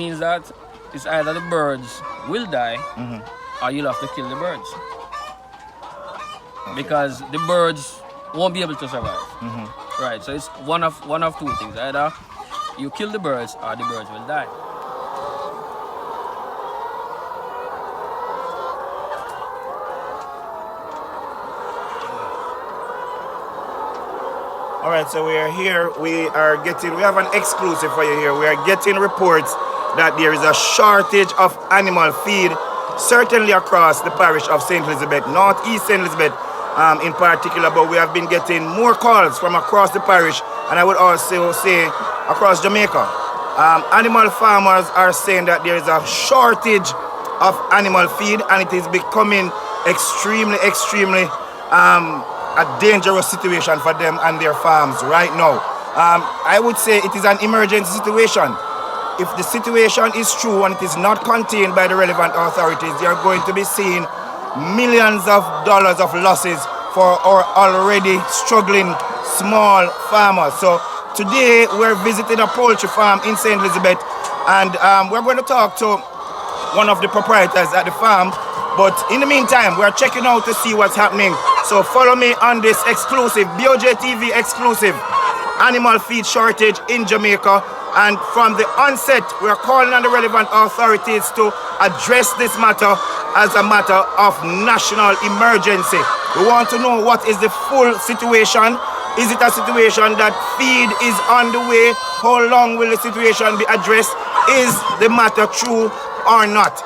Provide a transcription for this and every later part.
Means that it's either the birds will die or you'll have to kill the birds. Because the birds won't be able to survive. Right, so it's one of two things. Either you kill the birds or the birds will die. All right, so we are here. We have an exclusive for you here. We are getting reports that there is a shortage of animal feed, certainly across the parish of St. Elizabeth, Northeast St. Elizabeth in particular, but we have been getting more calls from across the parish, and I would also say across Jamaica. Animal farmers are saying that there is a shortage of animal feed, and it is becoming extremely a dangerous situation for them and their farms right now. I would say it is an emergency situation. If the situation is true and it is not contained by the relevant authorities, they are going to be seeing millions of dollars of losses for our already struggling small farmers. So today we're visiting a poultry farm in St. Elizabeth, and we're going to talk to one of the proprietors at the farm. But in the meantime, we're checking out to see what's happening. So follow me on this exclusive, BOJTV exclusive, animal feed shortage in Jamaica. And from the onset, we're calling on the relevant authorities to address this matter as a matter of national emergency. We want to know what is the full situation. Is it a situation that feed is on the way? How long will the situation be addressed? Is the matter true or not?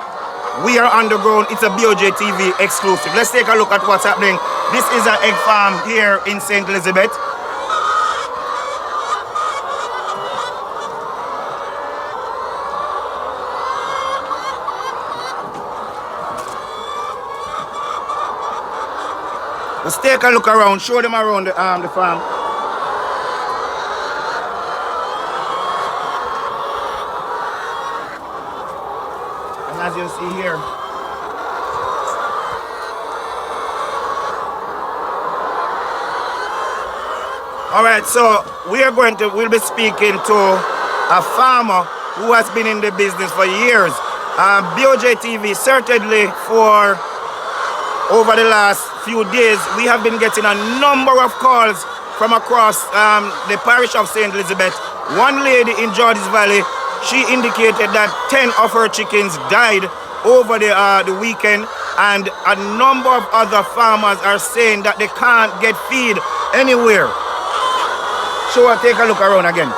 We are underground. It's a BOJTV exclusive. Let's take a look at what's happening. This is an egg farm here in St. Elizabeth. Let's take a look around. Show them around the farm. As you see here, all right, so we'll be speaking to a farmer who has been in the business for years. BOJTV, certainly for over the last few days, we have been getting a number of calls from across the parish of St. Elizabeth. One lady in Georges Valley, she indicated that 10 of her chickens died over the weekend, and a number of other farmers are saying that they can't get feed anywhere. So I'll take a look around again.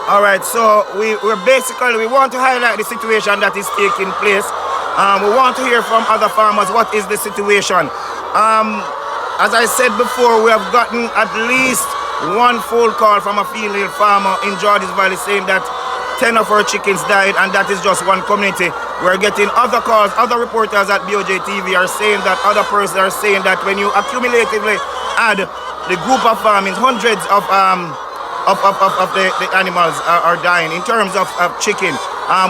All right, so we want to highlight the situation that is taking place. We want to hear from other farmers what is the situation. As I said before, we have gotten at least one phone call from a female farmer in Georges Valley saying that 10 of her chickens died, and that is just one community. We're getting other calls. Other reporters at BOJTV are saying that other persons are saying that when you accumulatively add the group of farmings, hundreds of the animals are dying in terms of chicken.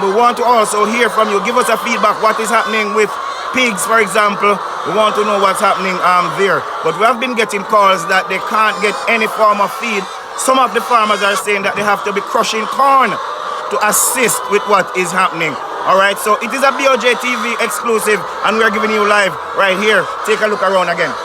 We want to also hear from you. Give us a feedback. What is happening with pigs, for example? We want to know what's happening there. But we have been getting calls that they can't get any form of feed. Some of the farmers are saying that they have to be crushing corn to assist with what is happening. All right, so it is a BOJTV exclusive, and we are giving you live right here. Take a look around again.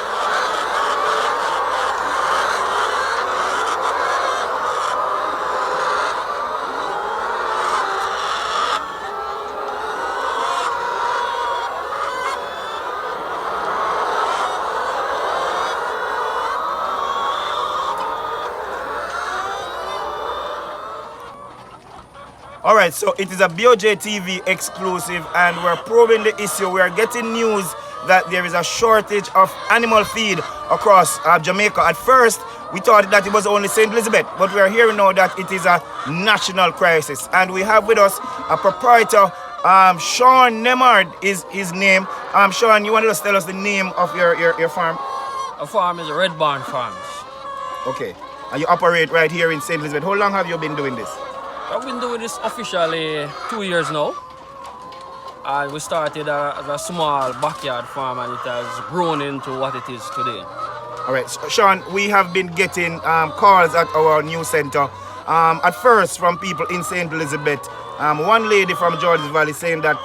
All right, so it is a BOJTV exclusive, and we're probing the issue. We are getting news that there is a shortage of animal feed across Jamaica. At first, we thought that it was only St. Elizabeth, but we are hearing now that it is a national crisis. And we have with us a proprietor, Sean Nemard is his name. Sean, you want to just tell us the name of your farm? Our farm is Red Barn Farms. Okay, and you operate right here in St. Elizabeth. How long have you been doing this? I've been doing this officially 2 years now. and we started as a small backyard farm, and it has grown into what it is today. All right, so, Sean, we have been getting calls at our news center. At first from people in St. Elizabeth. One lady from Georges Valley saying that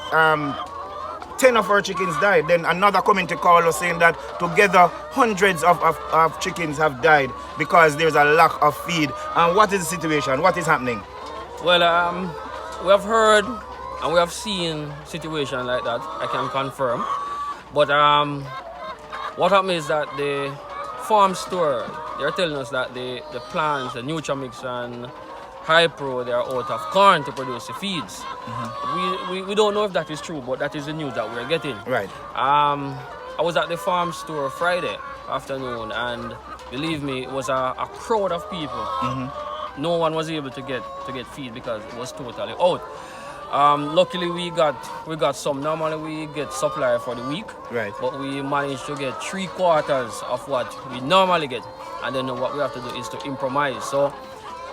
10 of her chickens died. Then another coming to call us saying that together hundreds of chickens have died because there's a lack of feed. What is the situation? What is happening? Well, we have heard and we have seen situations like that, I can confirm. But what happened is that the farm store, they're telling us that the plants, the Nutramix and Hypro, they are out of corn to produce the feeds. We don't know if that is true, but that is the news that we're getting. Right. I was at the farm store Friday afternoon, and believe me, it was a crowd of people. No one was able to get feed because it was totally out. Luckily we got some. Normally we get supply for the week, right? But we managed to get 3/4 of what we normally get, and then what we have to do is to improvise.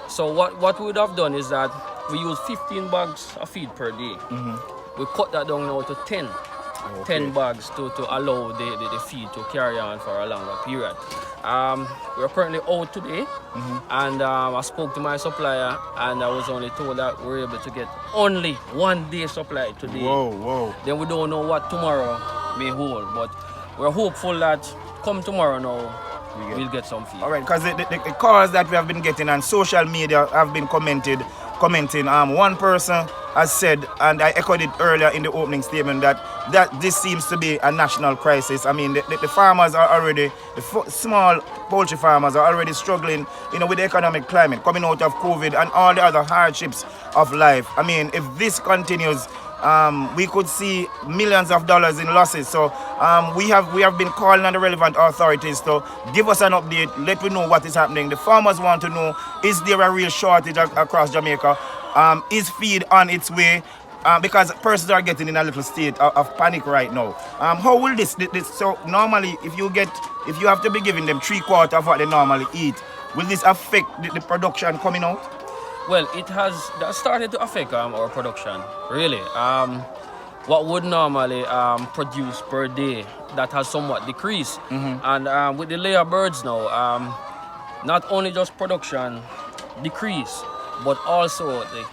So what we would have done is that we use 15 bags of feed per day. We cut that down now to 10. 10 bags to allow the feed to carry on for a longer period. We're currently out today, and I spoke to my supplier, and I was only told that we're able to get only 1 day supply today. Whoa. Then we don't know what tomorrow may hold, but we're hopeful that come tomorrow now, we'll get some feed. All right, because the calls that we have been getting on social media have been commenting. One person has said, and I echoed it earlier in the opening statement, that this seems to be a national crisis. I mean, the farmers are already, small poultry farmers are already struggling, with the economic climate, coming out of COVID and all the other hardships of life. I mean, if this continues, we could see millions of dollars in losses. So we have been calling on the relevant authorities to give us an update, let me know what is happening. The farmers want to know, is there a real shortage across Jamaica? Is feed on its way? Because persons are getting in a little state of panic right now. How will this so normally if you have to be giving them 3/4 of what they normally eat, will this affect the production coming out? Well, that started to affect our production, really. What would normally produce per day, that has somewhat decreased. And with the layer birds now, not only just production decrease, but also the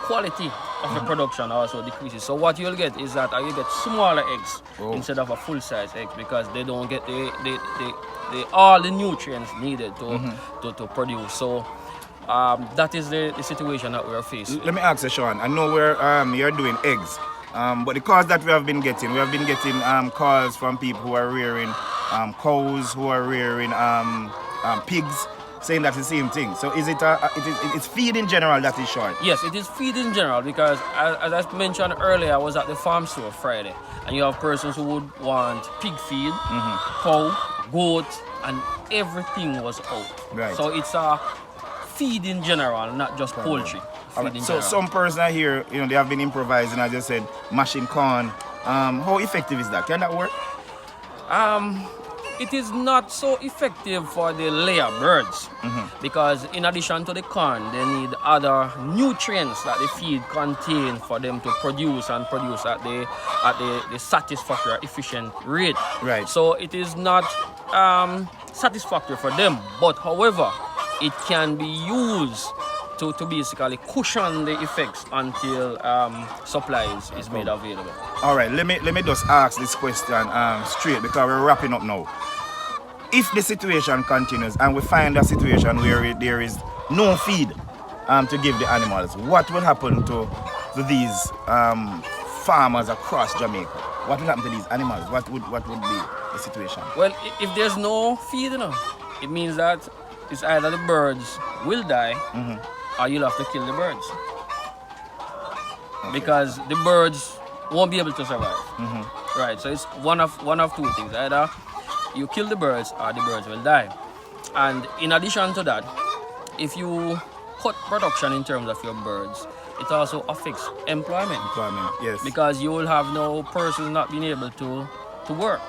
quality of the production also decreases. So what you'll get is that you get smaller eggs instead of a full-size egg, because they don't get all the nutrients needed to produce. So that is the situation that we are facing. Let me ask you, Sean. I know where you're doing eggs, but the calls that we have been getting calls from people who are rearing cows, who are rearing pigs, saying that's the same thing. So is it's feed in general that is short? Yes, it is feed in general, because as I mentioned earlier, I was at the farm store Friday, and you have persons who would want pig feed, cow, goat, and everything was out. Right. So it's a feed in general, not just poultry. Right. So some persons are here, they have been improvising, as I said, mashing corn. How effective is that? Can that work? It is not so effective for the layer birds, because in addition to the corn, they need other nutrients that the feed contain for them to produce at the satisfactory, efficient rate. Right. So it is not satisfactory for them, but however, it can be used to basically cushion the effects until supply is made available. All right, let me just ask this question straight, because we're wrapping up now. If the situation continues and we find a situation where there is no feed to give the animals, what will happen to these farmers across Jamaica? What will happen to these animals? What would be the situation? Well, if there's no feed, it means that it's either the birds will die, or you'll have to kill the birds. Okay. Because the birds won't be able to survive. Right, so it's one of two things. Either you kill the birds or the birds will die. And in addition to that, if you cut production in terms of your birds, it also affects employment. Yes. Because you will have no person not being able to work.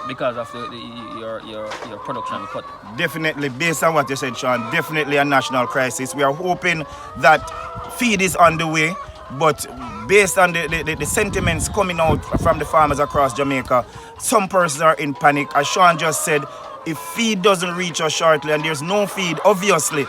Because of your production cut. Definitely, based on what you said, Sean, definitely a national crisis. We are hoping that feed is on the way, but based on the sentiments coming out from the farmers across Jamaica, some persons are in panic. As Sean just said, if feed doesn't reach us shortly and there's no feed, obviously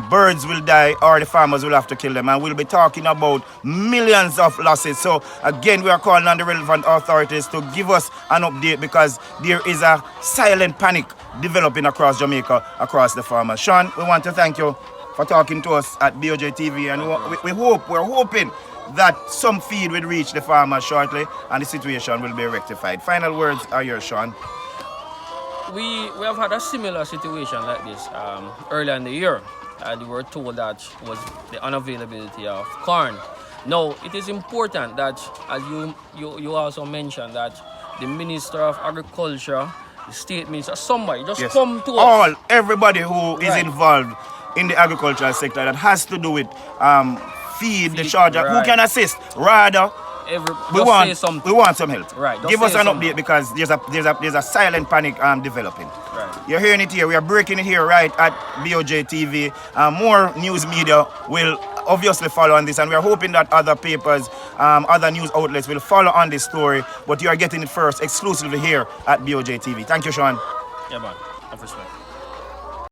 birds will die or the farmers will have to kill them. And we'll be talking about millions of losses. So again, we are calling on the relevant authorities to give us an update because there is a silent panic developing across Jamaica, across the farmers. Sean, we want to thank you for talking to us at BOJTV, and we're hoping that some feed will reach the farmers shortly and the situation will be rectified. Final words are yours, Sean. We have had a similar situation like this earlier in the year. We were told that was the unavailability of corn. Now, it is important that, as you also mentioned, that the Minister of Agriculture, the State Minister, somebody just come to us. Everybody who is involved in the agricultural sector that has to do with feed the Shortge, who can assist. Rather, we want some help. Right. Give us an update because there's a silent panic developing. Right. You're hearing it here. We are breaking it here right at BOJTV. More news media will obviously follow on this, and we are hoping that other papers, other news outlets will follow on this story. But you are getting it first exclusively here at BOJTV. Thank you, Sean. Yeah, man. Of respect.